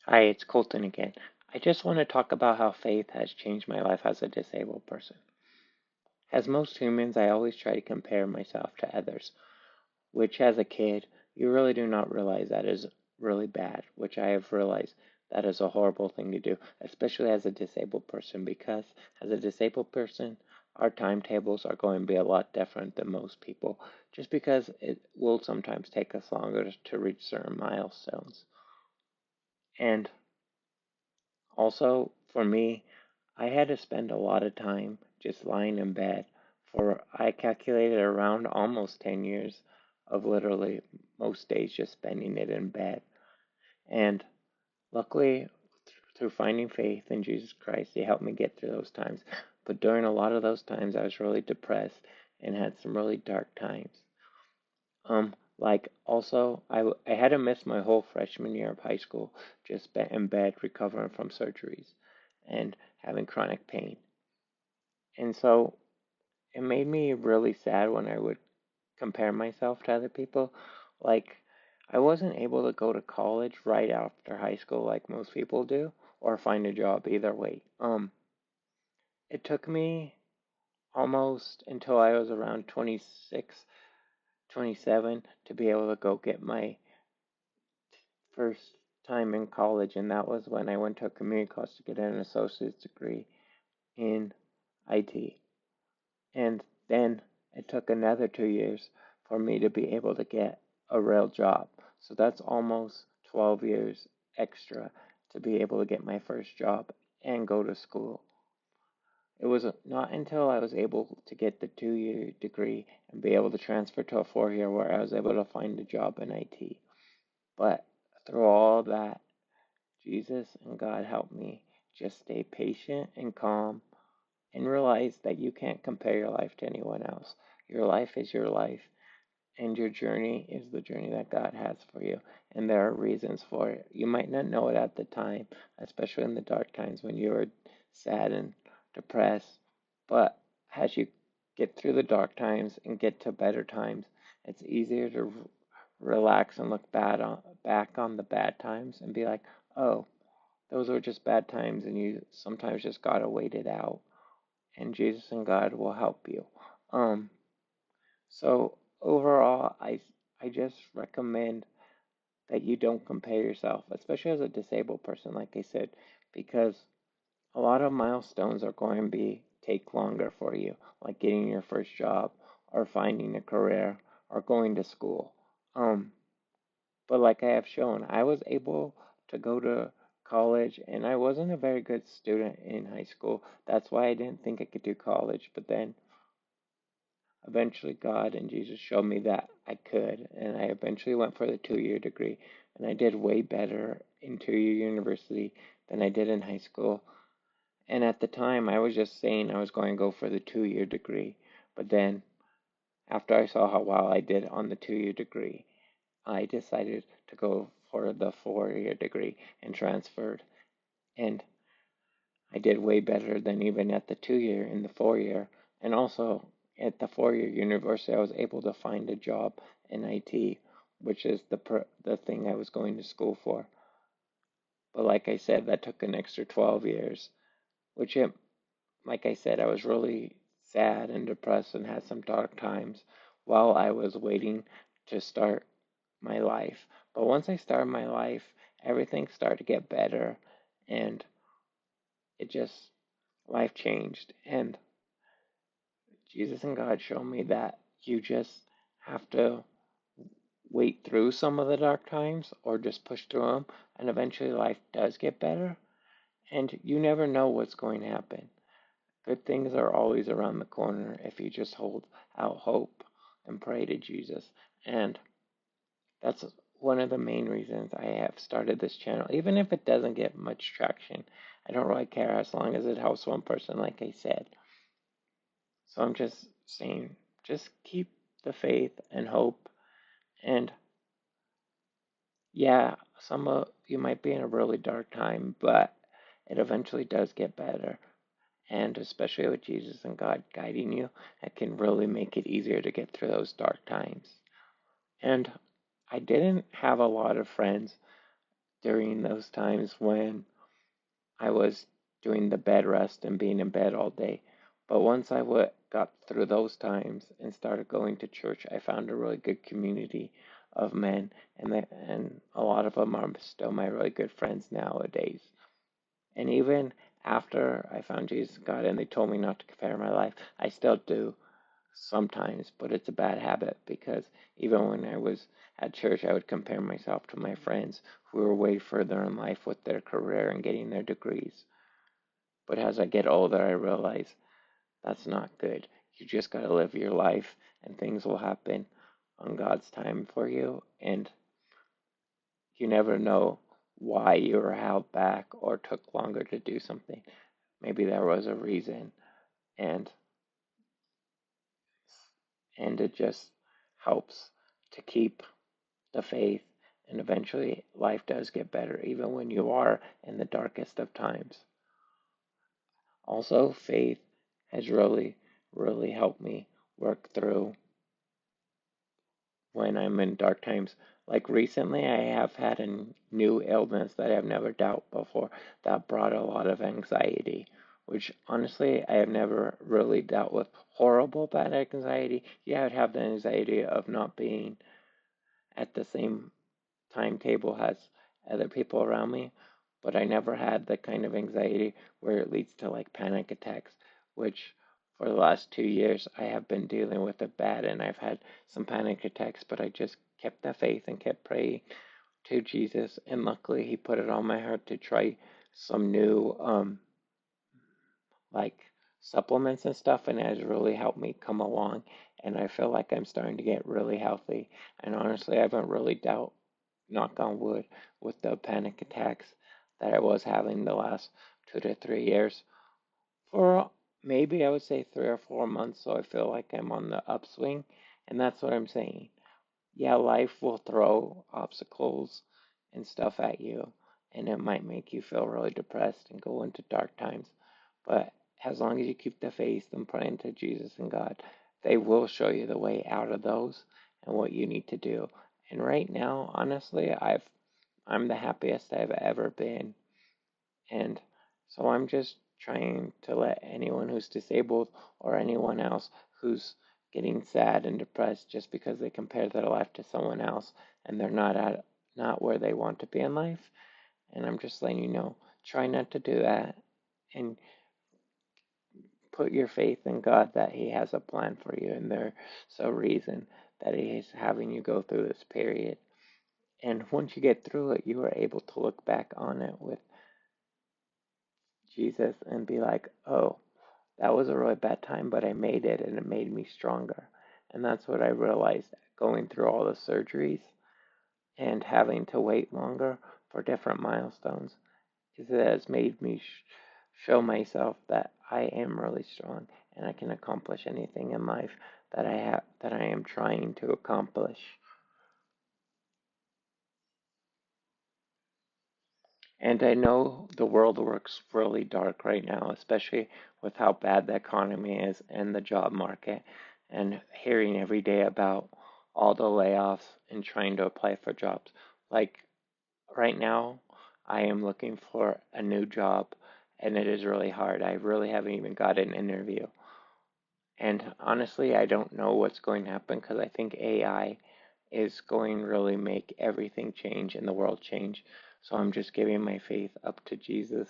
Hi, it's Colton again. I just want to talk about how faith has changed my life as a disabled person. As most humans, I always try to compare myself to others, which as a kid, you really do not realize that is really bad, which I have realized that is a horrible thing to do, especially as a disabled person, because as a disabled person, our timetables are going to be a lot different than most people, just because it will sometimes take us longer to reach certain milestones. And also, for me, I had to spend a lot of time just lying in bed for, I calculated around almost 10 years of literally most days just spending it in bed. And luckily, through finding faith in Jesus Christ, He helped me get through those times. But during a lot of those times, I was really depressed and had some really dark times. Like also, I had to miss my whole freshman year of high school just in bed recovering from surgeries and having chronic pain. And so it made me really sad when I would compare myself to other people. Like, I wasn't able to go to college right after high school like most people do, or find a job either way. It took me almost until I was around 26, 27 to be able to go get my first time in college, and that was when I went to a community college to get an associate's degree in IT. And then it took another 2 years for me to be able to get a real job. So that's almost 12 years extra to be able to get my first job and go to school. It was not until I was able to get the 2 year degree and be able to transfer to a 4 year where I was able to find a job in IT. But through all that, Jesus and God helped me just stay patient and calm and realize that you can't compare your life to anyone else. Your life is your life, and your journey is the journey that God has for you. And there are reasons for it. You might not know it at the time, especially in the dark times when you are sad and depressed. But as you get through the dark times and get to better times, it's easier to relax and look back on the bad times and be like, oh, those were just bad times, and you sometimes just gotta wait it out. And Jesus and God will help you. Um, so overall, I just recommend that you don't compare yourself, especially as a disabled person, like I said, because a lot of milestones are going to be take longer for you, like getting your first job or finding a career or going to school. Um, but like I have shown, I was able to go to college and I wasn't a very good student in high school. That's why I didn't think I could do college. But then eventually God and Jesus showed me that I could. And I eventually went for the 2 year degree. And I did way better in 2 year university than I did in high school. And at the time, I was just saying I was going to go for the 2 year degree. But then after I saw how well I did on the 2 year degree, I decided to go for the 4 year degree and transferred. And I did way better than even at the 2 year in the 4 year. And also at the 4 year university, I was able to find a job in IT, which is the thing I was going to school for. But like I said, that took an extra 12 years, which like I said, I was really sad and depressed and had some dark times while I was waiting to start my life. But once I started my life, everything started to get better and it just, life changed. And Jesus and God showed me that you just have to wait through some of the dark times or just push through them, and eventually life does get better. And you never know what's going to happen. Good things are always around the corner if you just hold out hope and pray to Jesus. And that's one of the main reasons I have started this channel. Even if it doesn't get much traction, I don't really care as long as it helps one person, like I said. So I'm just saying, just keep the faith and hope. And yeah, some of you might be in a really dark time, but it eventually does get better. And especially with Jesus and God guiding you, it can really make it easier to get through those dark times. And I didn't have a lot of friends during those times when I was doing the bed rest and being in bed all day. But once got through those times and started going to church, I found a really good community of men, and a lot of them are still my really good friends nowadays. And even after I found Jesus and God and they told me not to compare my life, I still do sometimes, but it's a bad habit because even when I was at church, I would compare myself to my friends who were way further in life with their career and getting their degrees. But as I get older, I realize that's not good. You just got to live your life and things will happen on God's time for you. And you never know why you were held back or took longer to do something. Maybe there was a reason. And it just helps to keep the faith, and eventually life does get better, even when you are in the darkest of times. Also, faith has really, really helped me work through when I'm in dark times. Like recently, I have had a new illness that I've never dealt before that brought a lot of anxiety, which honestly, I have never really dealt with horrible bad anxiety. Yeah, I'd have the anxiety of not being at the same timetable as other people around me, but I never had the kind of anxiety where it leads to like panic attacks, which for the last 2 years I have been dealing with it bad, and I've had some panic attacks, but I just kept the faith and kept praying to Jesus, and luckily He put it on my heart to try some new like supplements and stuff, and it has really helped me come along. And I feel like I'm starting to get really healthy. And honestly, I haven't really dealt, knock on wood, with the panic attacks that I was having the last 2 to 3 years for maybe I would say 3 or 4 months. So I feel like I'm on the upswing, and that's what I'm saying. Yeah, life will throw obstacles and stuff at you, and it might make you feel really depressed and go into dark times. But as long as you keep the faith and praying to Jesus and God, they will show you the way out of those and what you need to do. And right now, honestly, I'm the happiest I've ever been. And so I'm just trying to let anyone who's disabled or anyone else who's getting sad and depressed just because they compare their life to someone else and they're not where they want to be in life. And I'm just letting you know, try not to do that and put your faith in God that He has a plan for you, and there's a reason that He is having you go through this period. And once you get through it, you are able to look back on it with Jesus and be like, oh, that was a really bad time, but I made it and it made me stronger. And that's what I realized going through all the surgeries and having to wait longer for different milestones is it has made me show myself that I am really strong and I can accomplish anything in life that I am trying to accomplish. And I know the world looks really dark right now, especially with how bad the economy is and the job market, and hearing every day about all the layoffs and trying to apply for jobs. Like right now, I am looking for a new job, and it is really hard. I really haven't even got an interview. And honestly, I don't know what's going to happen because I think AI is going to really make everything change and the world change. So I'm just giving my faith up to Jesus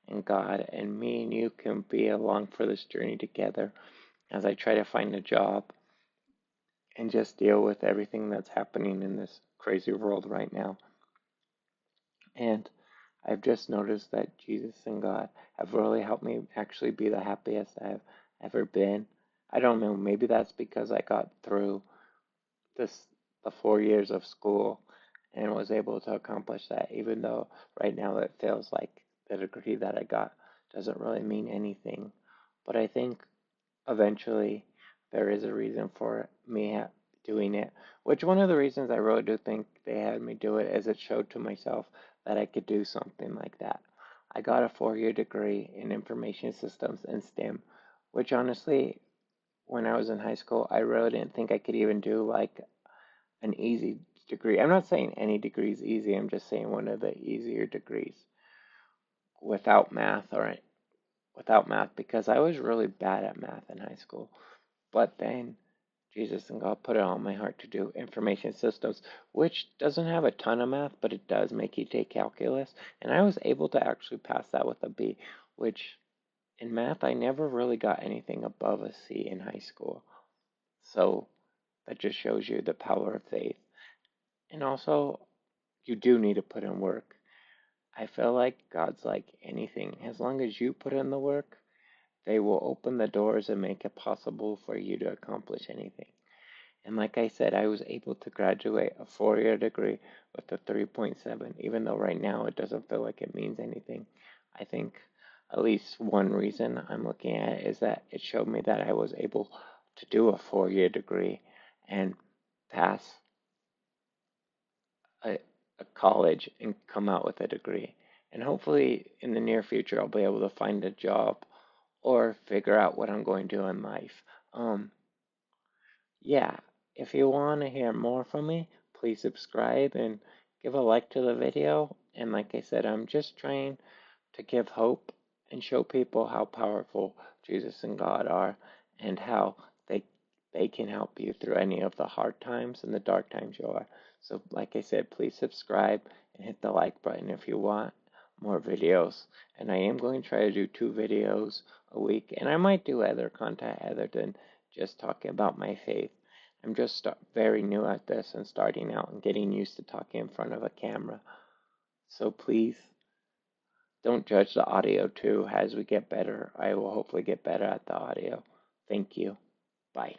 and God, and me and you can be along for this journey together as I try to find a job and just deal with everything that's happening in this crazy world right now. And I've just noticed that Jesus and God have really helped me actually be the happiest I've ever been. I don't know, maybe that's because I got through this the 4 years of school and was able to accomplish that, even though right now it feels like the degree that I got doesn't really mean anything. But I think eventually there is a reason for me doing it, which one of the reasons I really do think they had me do it is it showed to myself that I could do something like that. I got a 4 year degree in information systems and STEM, which honestly, when I was in high school, I really didn't think I could even do like an easy degree. I'm not saying any degree is easy. I'm just saying one of the easier degrees without math or without math because I was really bad at math in high school. But then Jesus and God put it on my heart to do information systems, which doesn't have a ton of math, but it does make you take calculus. And I was able to actually pass that with a B, which in math I never really got anything above a C in high school. So that just shows you the power of faith. And also, you do need to put in work. I feel like God's like anything. As long as you put in the work, they will open the doors and make it possible for you to accomplish anything. And like I said, I was able to graduate a 4-year degree with a 3.7, even though right now it doesn't feel like it means anything. I think at least one reason I'm looking at it is that it showed me that I was able to do a 4-year degree and pass a, a college and come out with a degree. And hopefully in the near future, I'll be able to find a job or figure out what I'm going to do in life. Um, yeah, if you want to hear more from me, please subscribe and give a like to the video. And like I said, I'm just trying to give hope and show people how powerful Jesus and God are and how they they can help you through any of the hard times and the dark times you are. So like I said, please subscribe and hit the like button if you want more videos. And I am going to try to do 2 videos a week, and I might do other content other than just talking about my faith. I'm just very new at this and starting out and getting used to talking in front of a camera. So please don't judge the audio too. As we get better, I will hopefully get better at the audio. Thank you. Bye.